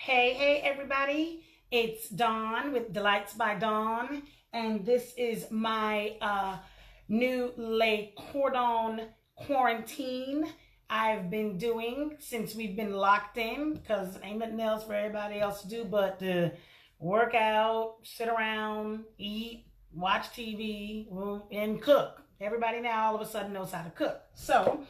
Hey everybody, it's Dawn with Delights by Dawn, and this is my new Le Cordon quarantine I've been doing since we've been locked in, because ain't nothing else for everybody else to do but to work out, sit around, eat, watch TV, and cook. Everybody now all of a sudden knows how to cook. So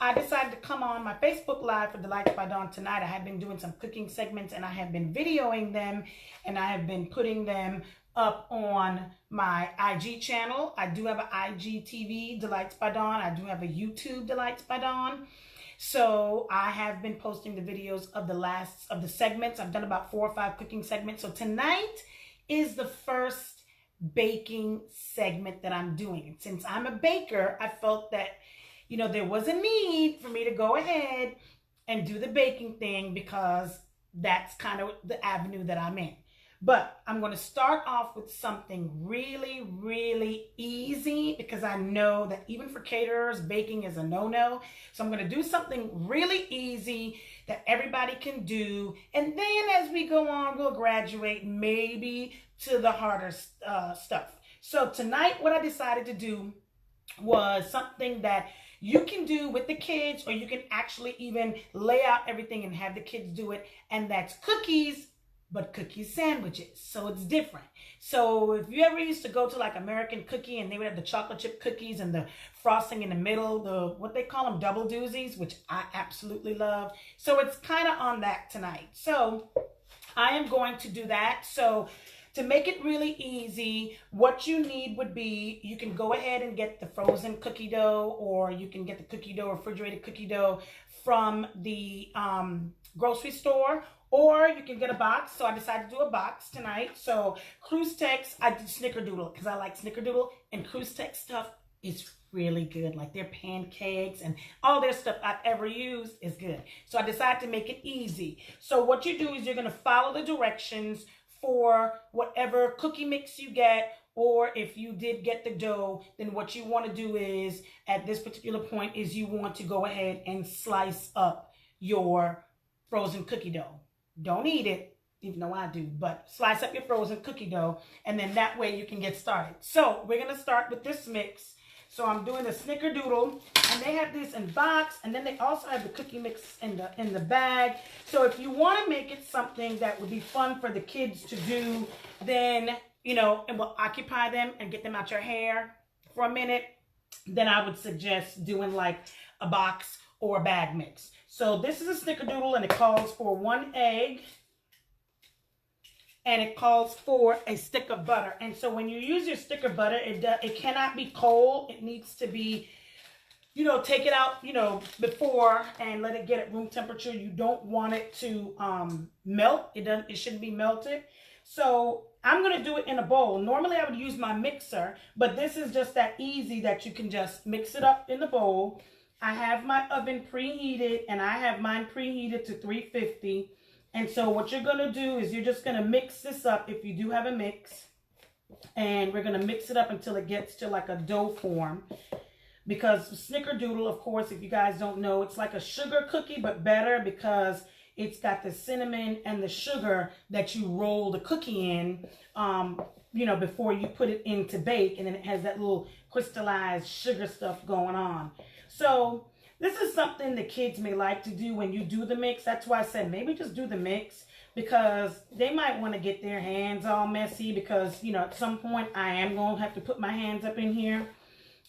I decided to come on my Facebook Live for Delights by Dawn tonight. I have been doing some cooking segments and I have been videoing them and I have been putting them up on my IG channel. I do have an IGTV, Delights by Dawn. I do have a YouTube, Delights by Dawn. So I have been posting the videos of the segments. I've done about 4 or 5 cooking segments. So tonight is the first baking segment that I'm doing. And since I'm a baker, I felt that there was a need for me to go ahead and do the baking thing because that's kind of the avenue that I'm in. But I'm going to start off with something really, really easy because I know that even for caterers, baking is a no-no. So I'm going to do something really easy that everybody can do. And then as we go on, we'll graduate maybe to the harder stuff. So tonight, what I decided to do was something that you can do with the kids, or you can actually even lay out everything and have the kids do it. And that's cookies, but cookie sandwiches. So it's different. So if you ever used to go to like American Cookie and they would have the chocolate chip cookies and the frosting in the middle, what they call them, double doozies, which I absolutely love. So it's kind of on that tonight. So I am going to do that. So to make it really easy, what you need would be, you can go ahead and get the frozen cookie dough, or you can get the cookie dough, refrigerated cookie dough from the grocery store, or you can get a box. So I decided to do a box tonight. So Cruistex, I did Snickerdoodle because I like Snickerdoodle, and Cruistex stuff is really good. Like their pancakes and all their stuff I've ever used is good. So I decided to make it easy. So what you do is you're going to follow the directions for whatever cookie mix you get, or if you did get the dough, then what you want to do is, at this particular point, is you want to go ahead and slice up your frozen cookie dough. Don't eat it, even though I do, but slice up your frozen cookie dough, and then that way you can get started. So we're going to start with this mix. So I'm doing the Snickerdoodle, and they have this in box, and then they also have the cookie mix in the bag. So if you want to make it something that would be fun for the kids to do, then, it will occupy them and get them out your hair for a minute, then I would suggest doing like a box or a bag mix. So this is a Snickerdoodle, and it calls for 1 egg. And it calls for a stick of butter. And so when you use your stick of butter, it cannot be cold. It needs to be, take it out, before and let it get at room temperature. You don't want it to melt. It shouldn't be melted. So I'm going to do it in a bowl. Normally I would use my mixer, but this is just that easy that you can just mix it up in the bowl. I have my oven preheated, and I have mine preheated to 350. And so what you're going to do is you're just going to mix this up if you do have a mix. And we're going to mix it up until it gets to like a dough form. Because Snickerdoodle, of course, if you guys don't know, it's like a sugar cookie, but better because it's got the cinnamon and the sugar that you roll the cookie in, before you put it in to bake. And then it has that little crystallized sugar stuff going on. So this is something the kids may like to do when you do the mix. That's why I said maybe just do the mix, because they might want to get their hands all messy, because, at some point I am going to have to put my hands up in here.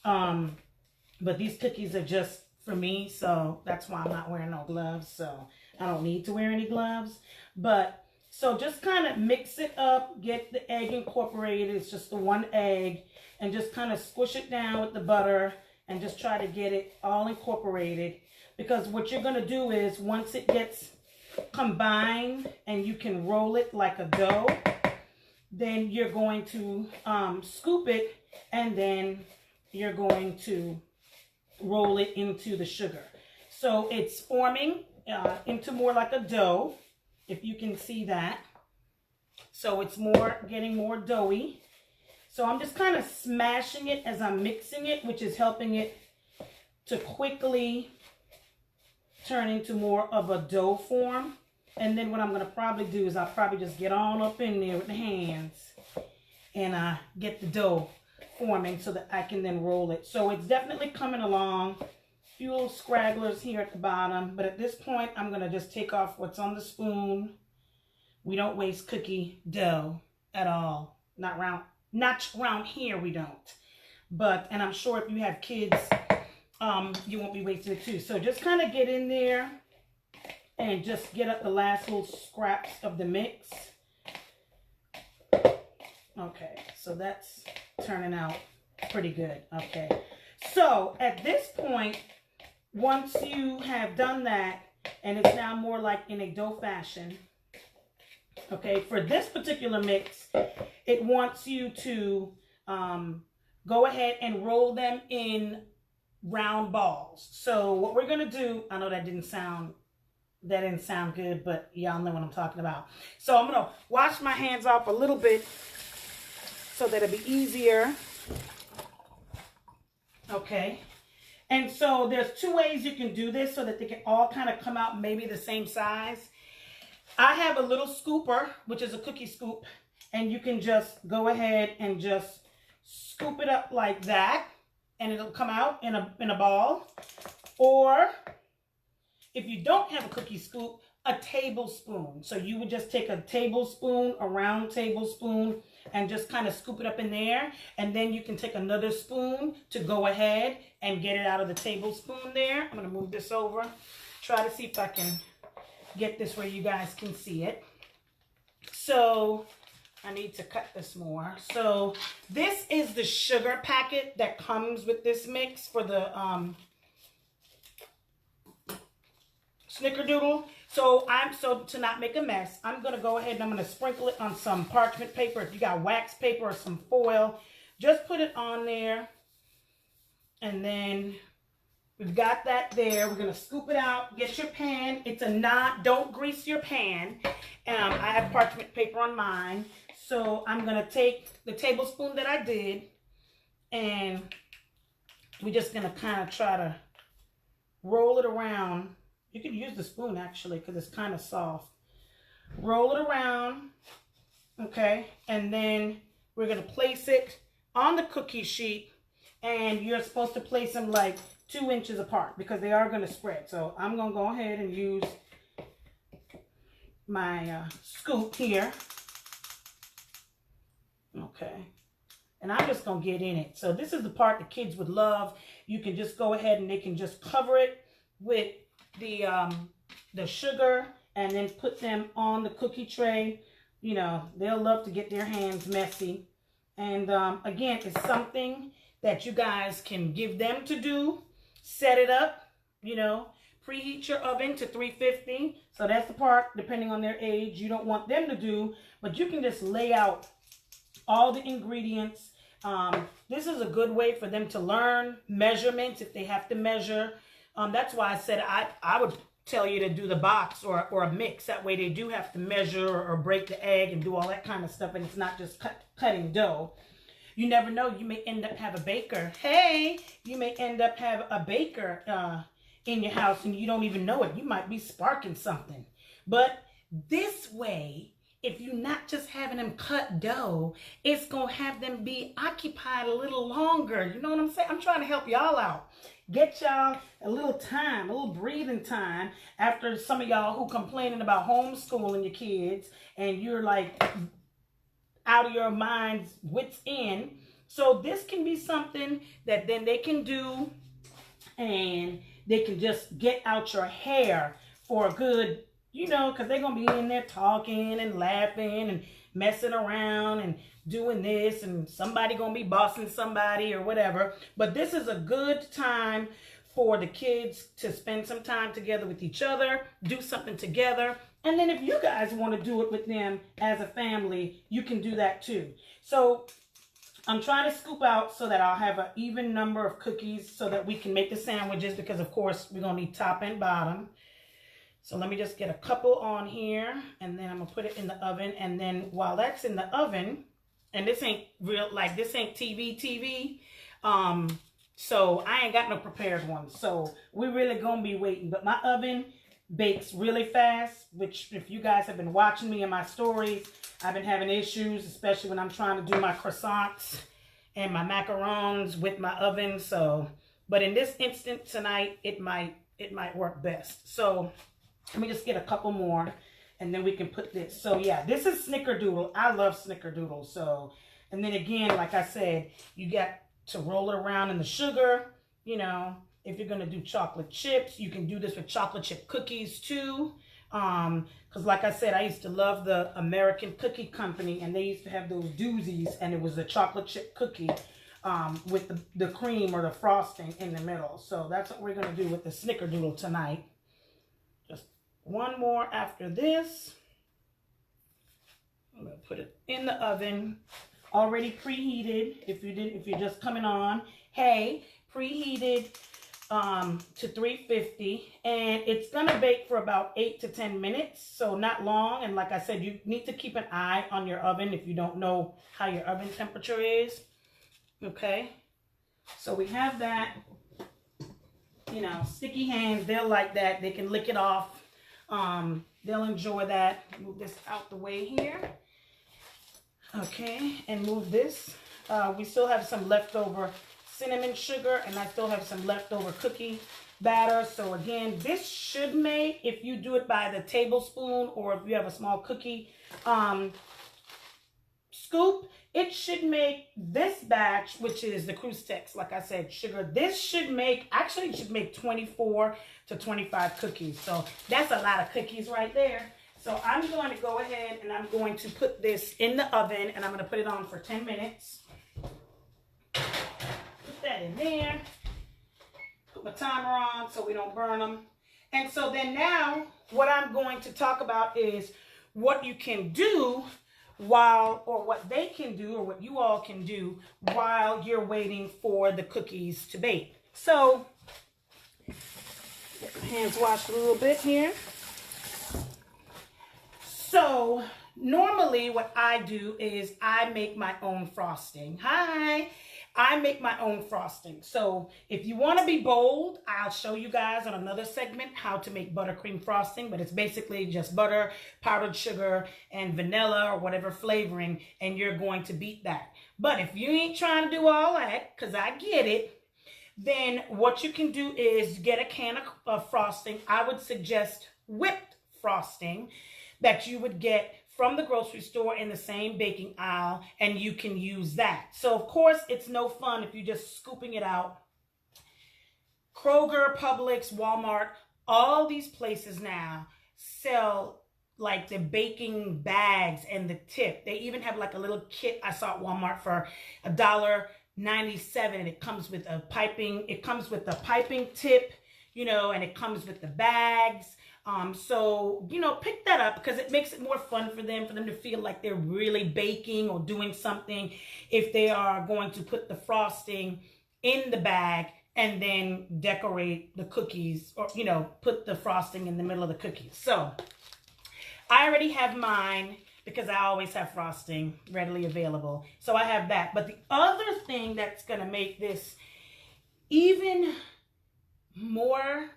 But these cookies are just for me, so that's why I'm not wearing no gloves. So I don't need to wear any gloves. But so just kind of mix it up, get the egg incorporated. It's just the 1 egg, and just kind of squish it down with the butter. And just try to get it all incorporated, because what you're going to do is once it gets combined and you can roll it like a dough, then you're going to scoop it, and then you're going to roll it into the sugar. So it's forming into more like a dough, if you can see that. So it's getting more doughy. So I'm just kind of smashing it as I'm mixing it, which is helping it to quickly turn into more of a dough form. And then what I'm going to probably do is I'll probably just get on up in there with the hands and get the dough forming so that I can then roll it. So it's definitely coming along. A few little scragglers here at the bottom. But at this point, I'm going to just take off what's on the spoon. We don't waste cookie dough at all. Not around here, we don't. But, and I'm sure if you have kids, you won't be wasting it too. So just kind of get in there and just get up the last little scraps of the mix. Okay, so that's turning out pretty good. Okay, so at this point, once you have done that, and it's now more like in a dough fashion, okay, for this particular mix, it wants you to go ahead and roll them in round balls. So what we're going to do, I know that didn't sound good, but y'all know what I'm talking about. So I'm going to wash my hands off a little bit so that it'll be easier. Okay. And so there's two ways you can do this so that they can all kind of come out maybe the same size. I have a little scooper, which is a cookie scoop, and you can just go ahead and just scoop it up like that, and it'll come out in a ball. Or if you don't have a cookie scoop, a tablespoon. So you would just take a tablespoon, a round tablespoon, and just kind of scoop it up in there. And then you can take another spoon to go ahead and get it out of the tablespoon there. I'm going to move this over. Try to see if I can get this where you guys can see it. So I need to cut this more. So this is the sugar packet that comes with this mix for the snickerdoodle. So to not make a mess, I'm going to go ahead and I'm going to sprinkle it on some parchment paper. If you got wax paper or some foil, just put it on there. And then we've got that there. We're going to scoop it out. Get your pan. Don't grease your pan. I have parchment paper on mine. So I'm going to take the tablespoon that I did, and we're just going to kind of try to roll it around. You could use the spoon actually because it's kind of soft. Roll it around, okay? And then we're going to place it on the cookie sheet, and you're supposed to place them like 2 inches apart because they are going to spread. So I'm going to go ahead and use my scoop here. Okay. And I'm just going to get in it. So this is the part the kids would love. You can just go ahead and they can just cover it with the sugar and then put them on the cookie tray. You know, they'll love to get their hands messy. And again, it's something that you guys can give them to do. Set it up, you know, preheat your oven to 350. So that's the part, depending on their age, you don't want them to do. But you can just lay out all the ingredients. This is a good way for them to learn measurements if they have to measure. That's why I said I would tell you to do the box or a mix. That way they do have to measure or break the egg and do all that kind of stuff. And it's not just cutting dough. You never know. You may end up have a baker. Hey, you may end up have a baker in your house and you don't even know it. You might be sparking something. But this way, if you're not just having them cut dough, it's going to have them be occupied a little longer. You know what I'm saying? I'm trying to help y'all out. Get y'all a little time, a little breathing time after some of y'all who complaining about homeschooling your kids and you're like out of your mind's wits end. So this can be something that then they can do, and they can just get out your hair for a good, you know, because they're going to be in there talking and laughing and messing around and doing this, and somebody going to be bossing somebody or whatever. But this is a good time for the kids to spend some time together with each other, do something together. And then if you guys want to do it with them as a family, you can do that too. So I'm trying to scoop out so that I'll have an even number of cookies so that we can make the sandwiches, because of course we're going to need top and bottom. So let me just get a couple on here, and then I'm going to put it in the oven. And then while that's in the oven, and this ain't real, like this ain't TV, so I ain't got no prepared ones. So we're really going to be waiting. But my oven, bakes really fast, which if you guys have been watching me in my stories, I've been having issues, especially when I'm trying to do my croissants and my macarons with my oven. So, but in this instant tonight, it might work best. So let me just get a couple more and then we can put this. So yeah, this is snickerdoodle. I love snickerdoodle. So, and then again, like I said, you got to roll it around in the sugar. You know, if you're going to do chocolate chips, you can do this with chocolate chip cookies too. Because like I said, I used to love the American Cookie Company, and they used to have those doozies, and it was a chocolate chip cookie with the cream or the frosting in the middle. So that's what we're going to do with the snickerdoodle tonight. Just one more after this. I'm going to put it in the oven, already preheated. If you're just coming on, hey, preheated to 350, and it's gonna bake for about 8 to 10 minutes, so not long. And like I said, you need to keep an eye on your oven if you don't know how your oven temperature is. Okay, so we have that. You know, sticky hands, they'll like that. They can lick it off. They'll enjoy that. Move this out the way here. Okay, and move this. We still have some leftover cinnamon sugar, and I still have some leftover cookie batter. So again, this should make, if you do it by the tablespoon, or if you have a small cookie scoop, it should make this batch, which is the Crustex, like I said, sugar. This should make, actually it should make 24 to 25 cookies. So that's a lot of cookies right there. So I'm going to go ahead and I'm going to put this in the oven, and I'm going to put it on for 10 minutes. Put that in there. Put my timer on so we don't burn them. And so then now what I'm going to talk about is what you can do while, or what they can do, or what you all can do while you're waiting for the cookies to bake. So get my hands washed a little bit here. So normally what I do is I make my own frosting. Hi. I make my own frosting. So if you want to be bold, I'll show you guys on another segment how to make buttercream frosting, but it's basically just butter, powdered sugar, and vanilla or whatever flavoring, and you're going to beat that. But if you ain't trying to do all that, because I get it, then what you can do is get a can of frosting. I would suggest whipped frosting that you would get from the grocery store in the same baking aisle, and you can use that. So of course it's no fun if you're just scooping it out. Kroger, Publix, Walmart, all these places now sell like the baking bags and the tip. They even have like a little kit I saw at Walmart for $1.97, and it comes with a piping, tip, you know, and it comes with the bags. So, you know, pick that up because it makes it more fun for them to feel like they're really baking or doing something if they are going to put the frosting in the bag and then decorate the cookies, or, you know, put the frosting in the middle of the cookies. So I already have mine because I always have frosting readily available. So I have that. But the other thing that's going to make this even more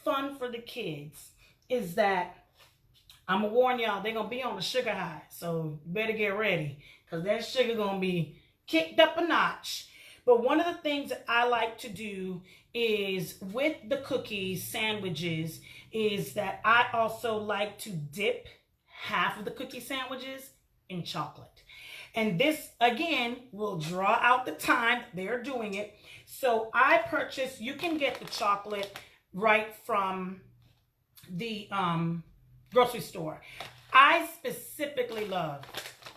fun for the kids is that I'm gonna warn y'all, they're gonna be on the sugar high. So you better get ready because that sugar gonna be kicked up a notch. But one of the things that I like to do is with the cookies, sandwiches, is that I also like to dip half of the cookie sandwiches in chocolate. And this, again, will draw out the time they're doing it. So I purchase, you can get the chocolate right from the grocery store. I specifically love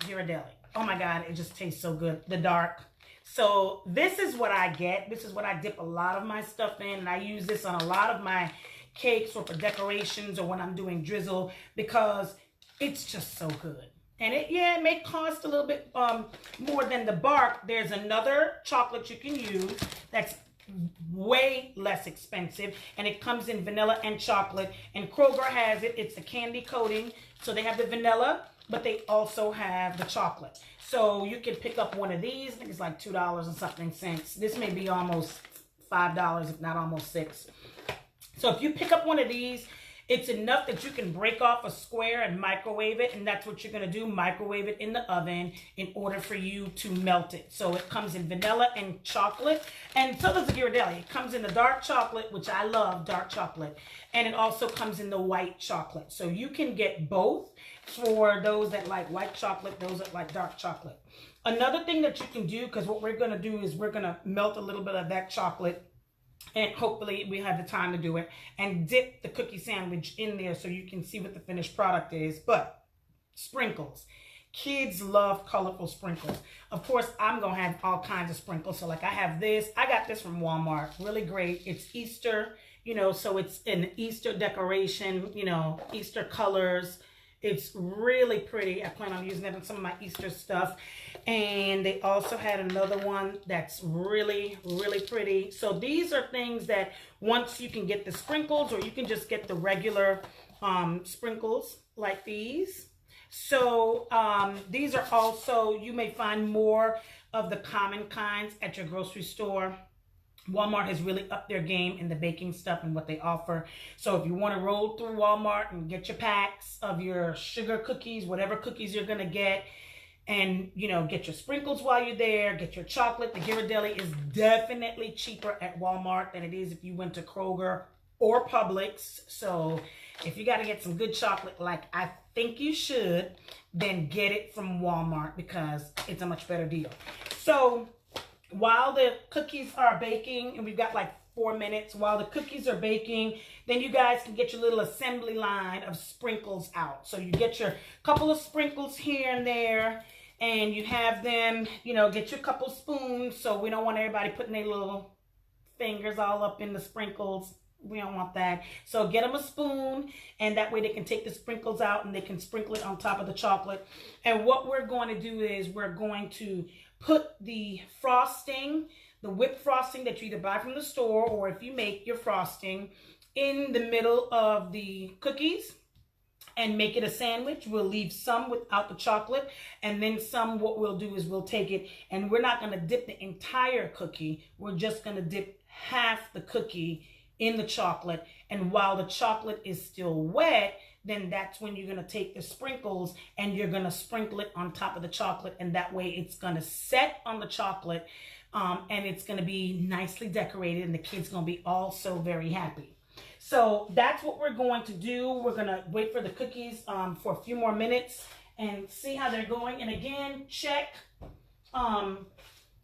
Ghirardelli. Oh my God, it just tastes so good. The dark. So this is what I get. This is what I dip a lot of my stuff in. And I use this on a lot of my cakes or for decorations or when I'm doing drizzle because it's just so good. And it may cost a little bit more than the bark. There's another chocolate you can use that's way less expensive, and it comes in vanilla and chocolate, and Kroger has it. It's a candy coating, so they have the vanilla, but they also have the chocolate. So you can pick up one of these. I think it's like $2 and something cents. This may be almost $5, if not almost $6. So if you pick up one of these, It's enough that you can break off a square and microwave it, and that's what you're going to do, microwave it in the oven in order for you to melt it. So it comes in vanilla and chocolate, and so does the Ghirardelli. It comes in the dark chocolate, which I love, dark chocolate, and it also comes in the white chocolate. So you can get both for those that like white chocolate, those that like dark chocolate. Another thing that you can do, because what we're going to do is we're going to melt a little bit of that chocolate, and hopefully we have the time to do it, and dip the cookie sandwich in there so you can see what the finished product is. But sprinkles. Kids love colorful sprinkles. Of course, I'm going to have all kinds of sprinkles. So like I have this. I got this from Walmart. Really great. It's Easter, you know, so it's an Easter decoration, you know, Easter colors. It's really pretty. I plan on using it in some of my Easter stuff. And they also had another one that's really, really pretty. So these are things that once you can get the sprinkles, or you can just get the regular sprinkles like these. So these are also, you may find more of the common kinds at your grocery store. Walmart has really upped their game in the baking stuff and what they offer. So if you want to roll through Walmart and get your packs of your sugar cookies, whatever cookies you're going to get, and, you know, get your sprinkles while you're there, get your chocolate. The Ghirardelli is definitely cheaper at Walmart than it is if you went to Kroger or Publix. So if you got to get some good chocolate, like I think you should, then get it from Walmart because it's a much better deal. So while the cookies are baking, and we've got like 4 minutes, while the cookies are baking, then you guys can get your little assembly line of sprinkles out. So you get your couple of sprinkles here and there, and you have them, you know, get your couple spoons. So we don't want everybody putting their little fingers all up in the sprinkles. We don't want that. So get them a spoon, and that way they can take the sprinkles out and they can sprinkle it on top of the chocolate. And what we're going to do is we're going to put the frosting, the whipped frosting that you either buy from the store or if you make your frosting, in the middle of the cookies and make it a sandwich. We'll leave some without the chocolate, and then some, what we'll do is we'll take it, and we're not going to dip the entire cookie. We're just going to dip half the cookie in the chocolate, and while the chocolate is still wet, then that's when you're going to take the sprinkles and you're going to sprinkle it on top of the chocolate, and that way it's going to set on the chocolate, and it's going to be nicely decorated, and the kids going to be all so very happy. So that's what we're going to do. We're going to wait for the cookies for a few more minutes and see how they're going. And again, check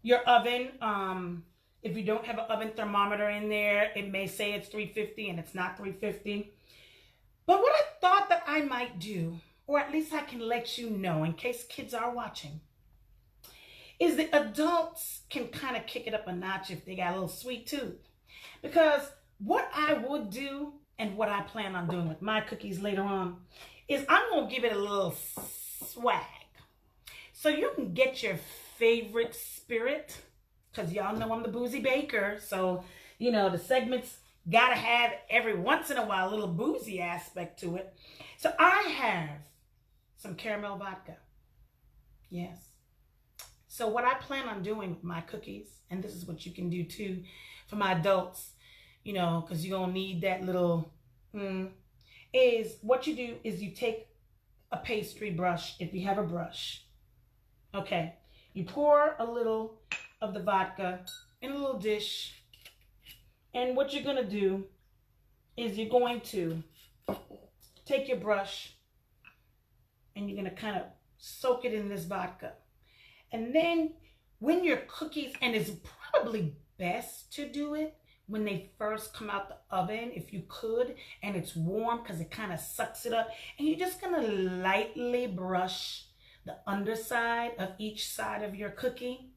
your oven. If you don't have an oven thermometer in there, it may say it's 350 and it's not 350. But what I thought that I might do, or at least I can let you know in case kids are watching, is the adults can kind of kick it up a notch if they got a little sweet tooth. Because what I would do, and what I plan on doing with my cookies later on, is I'm going to give it a little swag. So you can get your favorite spirit, because y'all know I'm the boozy baker. So, you know, the segments got to have every once in a while a little boozy aspect to it. So I have some caramel vodka. Yes. So what I plan on doing with my cookies, and this is what you can do too for my adults, you know, because you're going to need that little, is what you do is you take a pastry brush, if you have a brush. Okay. You pour a little of the vodka in a little dish. And what you're going to do is you're going to take your brush and you're going to kind of soak it in this vodka. And then when your cookies, and it's probably best to do it when they first come out the oven, if you could, and it's warm because it kind of sucks it up. And you're just going to lightly brush the underside of each side of your cookie.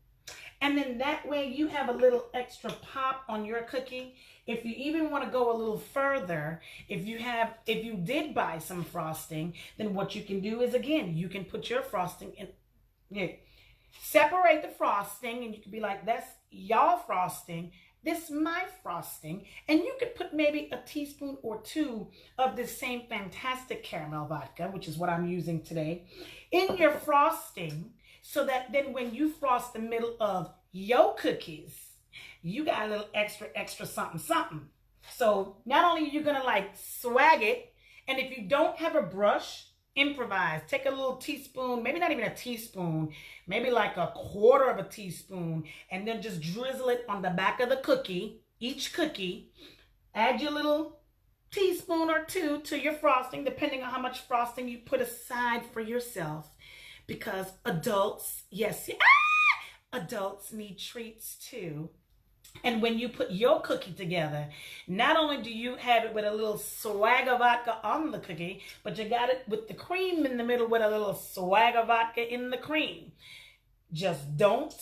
And then that way you have a little extra pop on your cookie. If you even want to go a little further, if you did buy some frosting, then what you can do is, again, you can put your frosting in. Yeah, separate the frosting, and you can be like, that's y'all frosting. This is my frosting. And you could put maybe a teaspoon or two of this same fantastic caramel vodka, which is what I'm using today, in your frosting, so that then when you frost the middle of your cookies, you got a little extra something. So not only are you going to like swag it And if you don't have a brush, improvise. Take a little teaspoon, maybe not even a teaspoon, maybe like a quarter of a teaspoon, and then just drizzle it on the back of the cookie, each cookie. Add your little teaspoon or two to your frosting, depending on how much frosting you put aside for yourself. Because adults, yes, adults need treats too. And when you put your cookie together, not only do you have it with a little swag of vodka on the cookie, but you got it with the cream in the middle with a little swag of vodka in the cream. Just don't,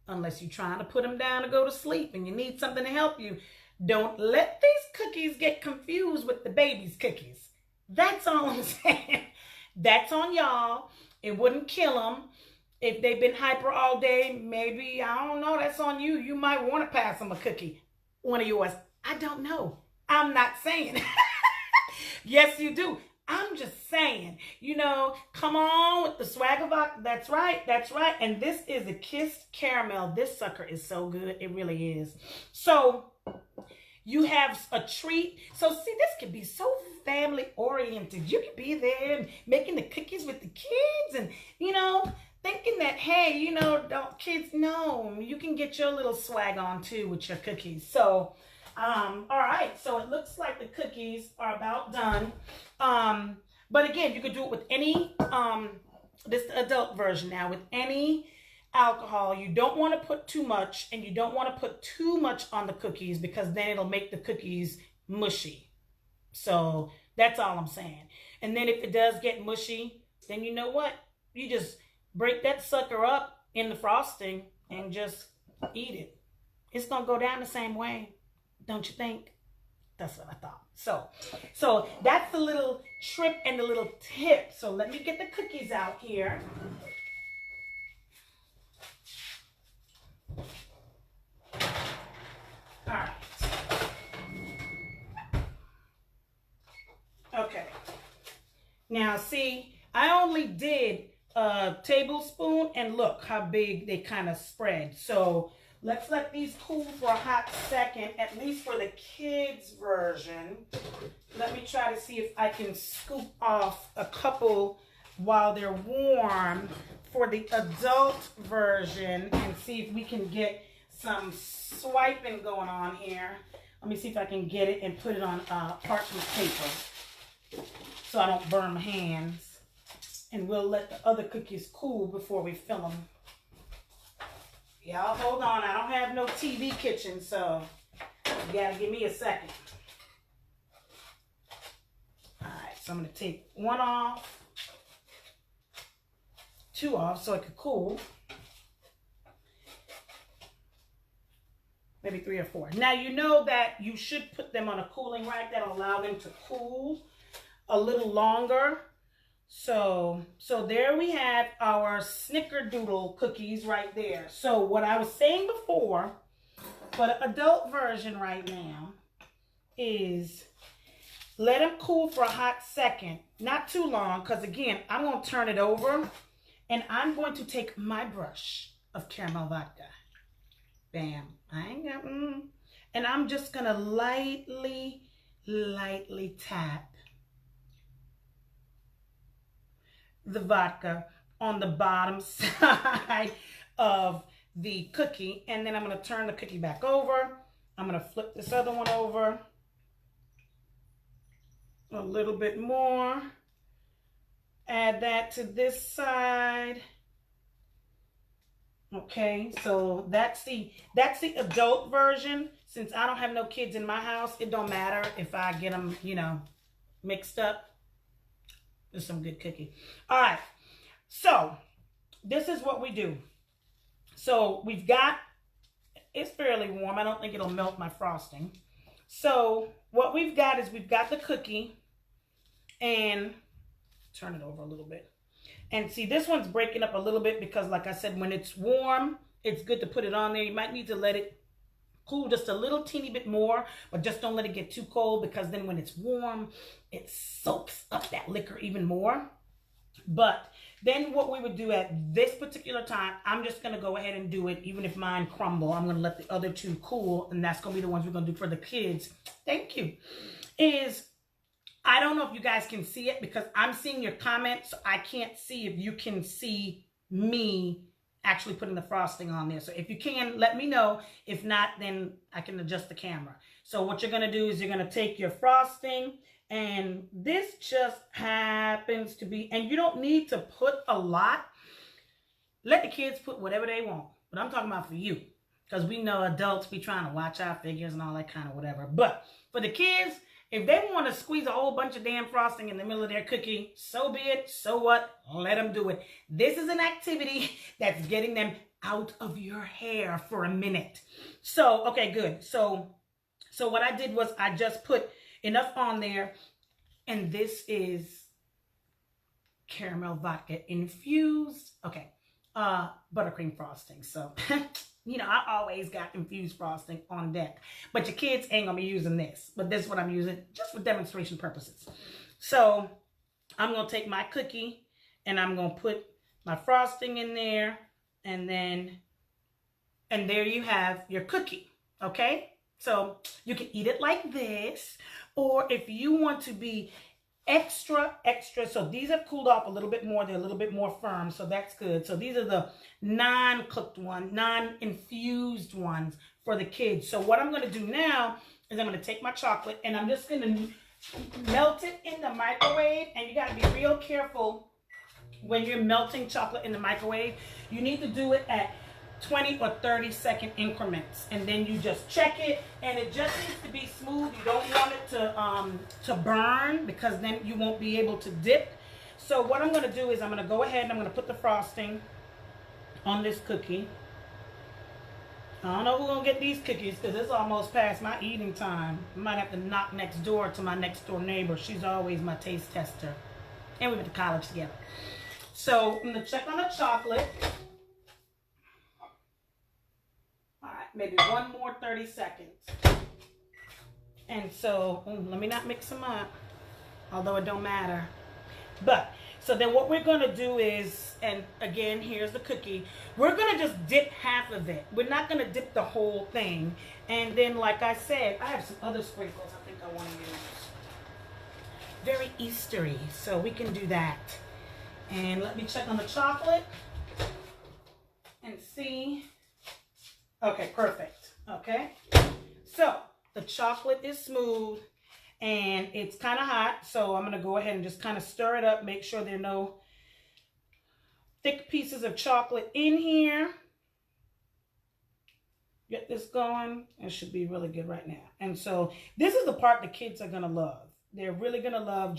unless you're trying to put them down to go to sleep and you need something to help you, don't let these cookies get confused with the baby's cookies. That's all I'm saying. That's on y'all. It wouldn't kill them. If they've been hyper all day, maybe, I don't know, that's on you. You might want to pass them a cookie. One of yours. I don't know. I'm not saying. Yes, you do. I'm just saying, you know, come on with the swag of vodka. That's right. That's right. And this is a kissed caramel. This sucker is so good. It really is. So you have a treat. So see, this could be so family oriented. You could be there and making the cookies with the kids and, you know, thinking that, hey, you know, don't kids know, you can get your little swag on too with your cookies. So, all right. So it looks like the cookies are about done. But again, you could do it with any, this adult version now, with any alcohol. You don't want to put too much, and you don't want to put too much on the cookies because then it'll make the cookies mushy. So that's all I'm saying. And then if it does get mushy, then you know what? You just break that sucker up in the frosting and just eat it. It's going to go down the same way, don't you think? That's what I thought. So that's the little trip and the little tip. So let me get the cookies out here. All right. Okay. Now, see, I only did a tablespoon, and look how big they kind of spread. So let's let these cool for a hot second, at least for the kids version. Let me try to see if I can scoop off a couple while they're warm for the adult version and see if we can get some swiping going on here. Let me see if I can get it and put it on parchment paper so I don't burn my hands. And we'll let the other cookies cool before we fill them. Y'all hold on. I don't have no TV kitchen, so you gotta give me a second. All right, so I'm gonna take one off, two off so it could cool. Maybe 3 or 4. Now you know that you should put them on a cooling rack that'll allow them to cool a little longer. So there we have our snickerdoodle cookies right there. So what I was saying before, for the adult version right now, is let them cool for a hot second. Not too long, because again, I'm going to turn it over, and I'm going to take my brush of caramel vodka. Bam. I ain't got, and I'm just going to lightly tap the vodka on the bottom side of the cookie, and then I'm going to turn the cookie back over. I'm going to flip this other one over a little bit more. Add that to this side. Okay, so that's the adult version. Since I don't have no kids in my house, it don't matter if I get them, you know, mixed up. It's some good cookie. All right, so this is what we do. So we've got, it's fairly warm. I don't think it'll melt my frosting. So what we've got is we've got the cookie, and turn it over a little bit. And see, this one's breaking up a little bit because, like I said, when it's warm, it's good to put it on there. You might need to let it cool just a little teeny bit more, but just don't let it get too cold, because then when it's warm, it soaks up that liquor even more. But then what we would do at this particular time, I'm just going to go ahead and do it, even if mine crumble. I'm going to let the other two cool, and that's going to be the ones we're going to do for the kids. Thank you. Is I don't know if you guys can see it because I'm seeing your comments. So I can't see if you can see me actually putting the frosting on there. So if you can, let me know. If not, then I can adjust the camera. So what you're going to do is you're going to take your frosting, and this just happens to be, and you don't need to put a lot. Let the kids put whatever they want. But I'm talking about for you, because we know adults be trying to watch our figures and all that kind of whatever. But for the kids, if they want to squeeze a whole bunch of damn frosting in the middle of their cookie, so be it. So what? Let them do it. This is an activity that's getting them out of your hair for a minute. So, okay, good. So what I did was I just put enough on there, and this is caramel vodka infused. Okay. Buttercream frosting. So, you know, I always got infused frosting on deck. But your kids ain't going to be using this. But this is what I'm using just for demonstration purposes. So, I'm going to take my cookie and I'm going to put my frosting in there. And there you have your cookie. Okay? So, you can eat it like this. Or if you want to be extra, so these have cooled off a little bit more. They're a little bit more firm, so that's good. So these are the non-cooked ones, non-infused ones for the kids. So what I'm going to do now is I'm going to take my chocolate and I'm just going to melt it in the microwave. And you got to be real careful when you're melting chocolate in the microwave. You need to do it at 20 or 30-second increments, and then you just check it, and it just needs to be smooth. You don't want it to burn, because then you won't be able to dip. So what I'm going to do is I'm going to go ahead and I'm going to put the frosting on this cookie. I don't know who's going to get these cookies because it's almost past my eating time. I might have to knock next door to my next door neighbor. She's always my taste tester, and we went to college together. So I'm going to check on the chocolate. Maybe one more 30 seconds. And so, let me not mix them up, although it don't matter. But, so then what we're going to do is, and again, here's the cookie. We're going to just dip half of it. We're not going to dip the whole thing. And then, like I said, I have some other sprinkles I think I want to use. Very Eastery, so we can do that. And let me check on the chocolate and see. Okay, perfect. Okay, so the chocolate is smooth and it's kind of hot, so I'm going to go ahead and just kind of stir it up, make sure there are no thick pieces of chocolate in here. Get this going. It should be really good right now. And so this is the part the kids are going to love. They're really going to love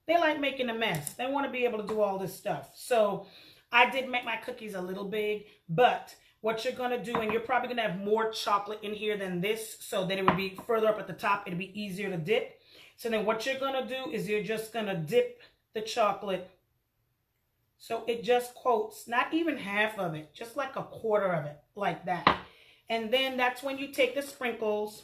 they like making a mess. They want to be able to do all this stuff. So I did make my cookies a little big, but what you're going to do, and you're probably going to have more chocolate in here than this, so that it would be further up at the top. It'll be easier to dip. So then what you're going to do is you're just going to dip the chocolate so it just coats, not even half of it, just like a quarter of it, like that. And then that's when you take the sprinkles,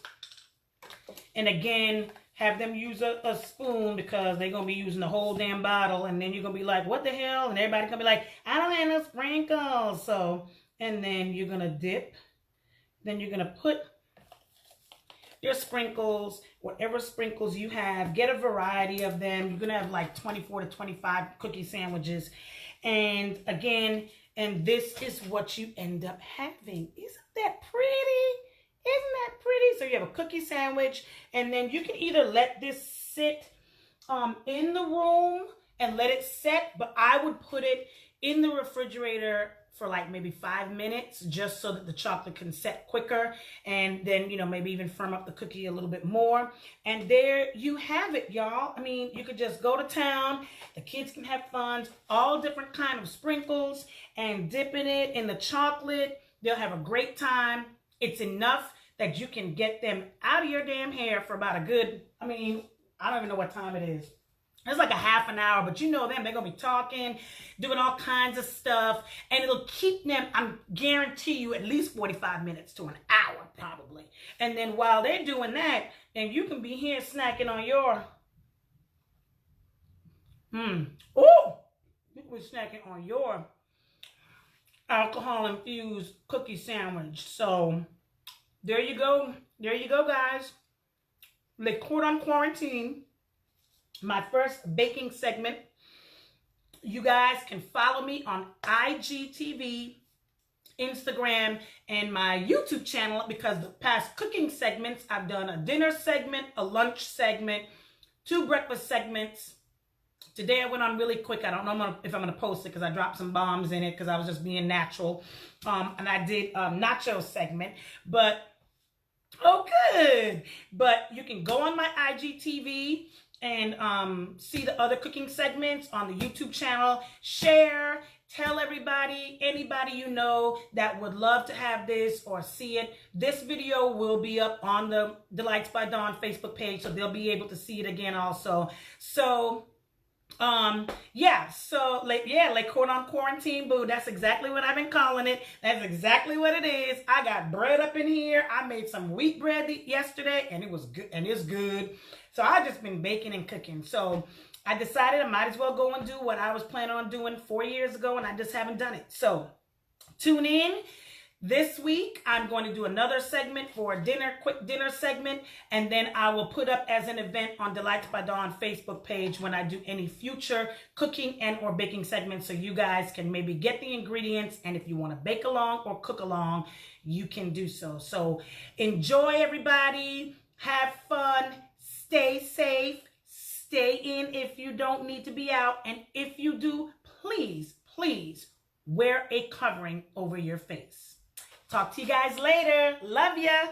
and again, have them use a spoon, because they're going to be using the whole damn bottle, and then you're going to be like, what the hell? And everybody's going to be like, I don't have no sprinkles. So, and then you're going to dip. Then you're going to put your sprinkles, whatever sprinkles you have. Get a variety of them. You're going to have like 24 to 25 cookie sandwiches. And again, and this is what you end up having. Isn't that pretty? Isn't that pretty? So you have a cookie sandwich, and then you can either let this sit in the room and let it set, but I would put it in the refrigerator for like maybe 5 minutes, just so that the chocolate can set quicker, and then, you know, maybe even firm up the cookie a little bit more. And there you have it, y'all. I mean, you could just go to town. The kids can have fun, all different kind of sprinkles, and dipping it in the chocolate. They'll have a great time. It's enough that you can get them out of your damn hair for about a good, I mean, I don't even know what time it is. It's like a half an hour, but you know them. They're going to be talking, doing all kinds of stuff, and it'll keep them, I guarantee you, at least 45 minutes to an hour, probably. And then while they're doing that, then you can be here snacking on your, you can be snacking on your alcohol-infused cookie sandwich. So, there you go. There you go, guys. Les Cordon Quarantine. my first baking segment. You guys can follow me on IGTV, Instagram, and my YouTube channel, because the past cooking segments, I've done a dinner segment, a lunch segment, 2 breakfast segments. Today I went on really quick. I don't know if I'm going to post it because I dropped some bombs in it because I was just being natural. And I did a nacho segment, but oh good. But you can go on my IGTV and see the other cooking segments on the YouTube channel. Share, tell everybody, anybody you know that would love to have this or see it. This video will be up on the Delights by Dawn Facebook page, so they'll be able to see it again also. So Le Cordon Quarantine Boo. That's exactly what I've been calling it. That's exactly what it is. I got bread up in here. I made some wheat bread yesterday, and it was good, and it's good. So I just been baking and cooking. So I decided I might as well go and do what I was planning on doing 4 years ago, and I just haven't done it. So tune in. This week, I'm going to do another segment for a quick dinner segment, and then I will put up as an event on Delights by Dawn Facebook page when I do any future cooking and or baking segments, so you guys can maybe get the ingredients, and if you want to bake along or cook along, you can do so. So enjoy, everybody. Have fun. Stay safe. Stay in if you don't need to be out, and if you do, please, please wear a covering over your face. Talk to you guys later. Love ya.